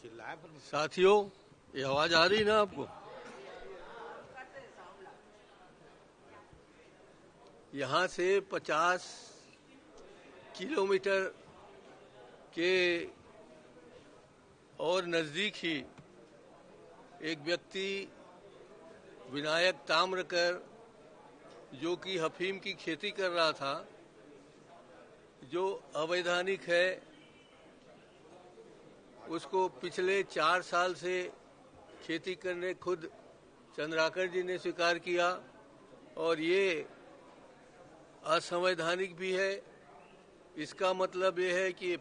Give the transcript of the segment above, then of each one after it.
चिल्लाए पर साथियों, ये आवाज आ रही ना आपको? यहाँ से 50 किलोमीटर के और नजदीक ही एक व्यक्ति विनायक ताम्रकर, जो कि अफीम की खेती कर रहा था, जो अवैधानिक है, उसको पिछले 4 साल से खेती करने खुद चंद्राकर जी ने स्वीकार किया और ये असंवैधानिक भी है। इसका मतलब ये है कि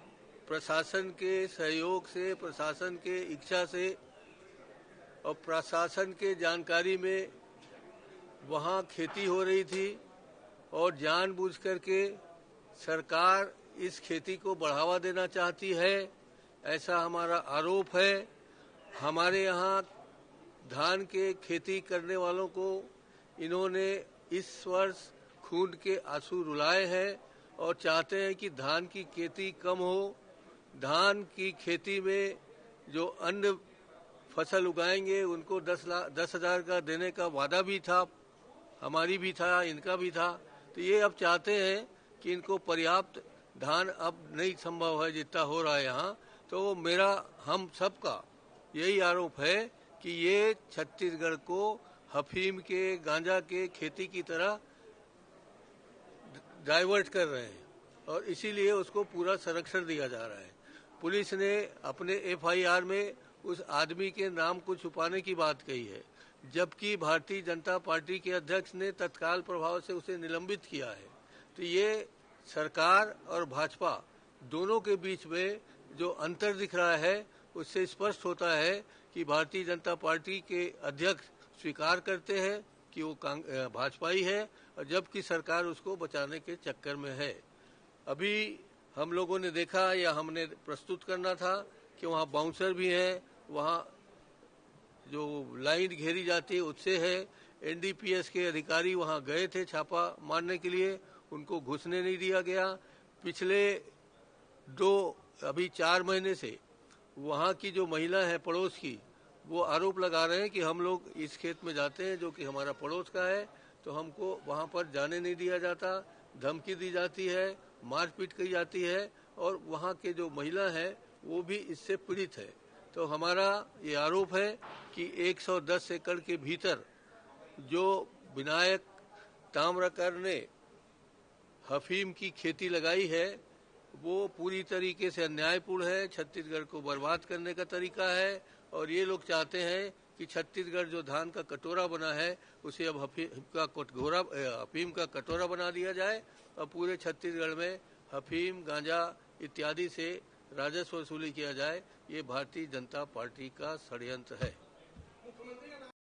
प्रशासन के सहयोग से, प्रशासन के इच्छा से और प्रशासन के जानकारी में वहाँ खेती हो रही थी और जानबूझ करके सरकार इस खेती को बढ़ावा देना चाहती है, ऐसा हमारा आरोप है। हमारे यहाँ धान के खेती करने वालों को इन्होंने इस वर्ष खून के आंसू रुलाए हैं और चाहते हैं कि धान की खेती कम हो। धान की खेती में जो अन्य फसल उगाएंगे उनको 10,000 का देने का वादा भी था, हमारी भी था, इनका भी था। तो ये अब चाहते हैं कि इनको पर्याप्त धान अब नहीं संभव है जितना हो रहा है यहाँ। तो मेरा हम सबका यही आरोप है कि ये छत्तीसगढ़ को अफीम के, गांजा के खेती की तरह डाइवर्ट कर रहे हैं और इसीलिए उसको पूरा संरक्षण दिया जा रहा है। पुलिस ने अपने एफआईआर में उस आदमी के नाम को छुपाने की बात कही है, जबकि भारतीय जनता पार्टी के अध्यक्ष ने तत्काल प्रभाव से उसे निलंबित किया है। तो ये सरकार और भाजपा दोनों के बीच में जो अंतर दिख रहा है उससे स्पष्ट होता है कि भारतीय जनता पार्टी के अध्यक्ष स्वीकार करते हैं कि वो भाजपाई है और जबकि सरकार उसको बचाने के चक्कर में है। अभी हम लोगों ने देखा या हमने प्रस्तुत करना था कि वहाँ बाउंसर भी हैं, वहाँ जो लाइन घेरी जाती है उससे है। एनडीपीएस के अधिकारी वहाँ गए थे छापा मारने के लिए, उनको घुसने नहीं दिया गया। पिछले 4 महीने से वहाँ की जो महिला है पड़ोस की, वो आरोप लगा रहे हैं कि हम लोग इस खेत में जाते हैं जो कि हमारा पड़ोस का है तो हमको वहाँ पर जाने नहीं दिया जाता, धमकी दी जाती है, मारपीट की जाती है और वहाँ के जो महिला है वो भी इससे पीड़ित है। तो हमारा ये आरोप है कि 110 एकड़ के भीतर जो विनायक ताम्रकर ने अफीम की खेती लगाई है वो पूरी तरीके से अन्यायपूर्ण है, छत्तीसगढ़ को बर्बाद करने का तरीका है। और ये लोग चाहते हैं कि छत्तीसगढ़ जो धान का कटोरा बना है उसे अब अफीम का कटोरा बना दिया जाए और पूरे छत्तीसगढ़ में अफीम, गांजा इत्यादि से राजस्व वसूली किया जाए। ये भारतीय जनता पार्टी का षड्यंत्र है।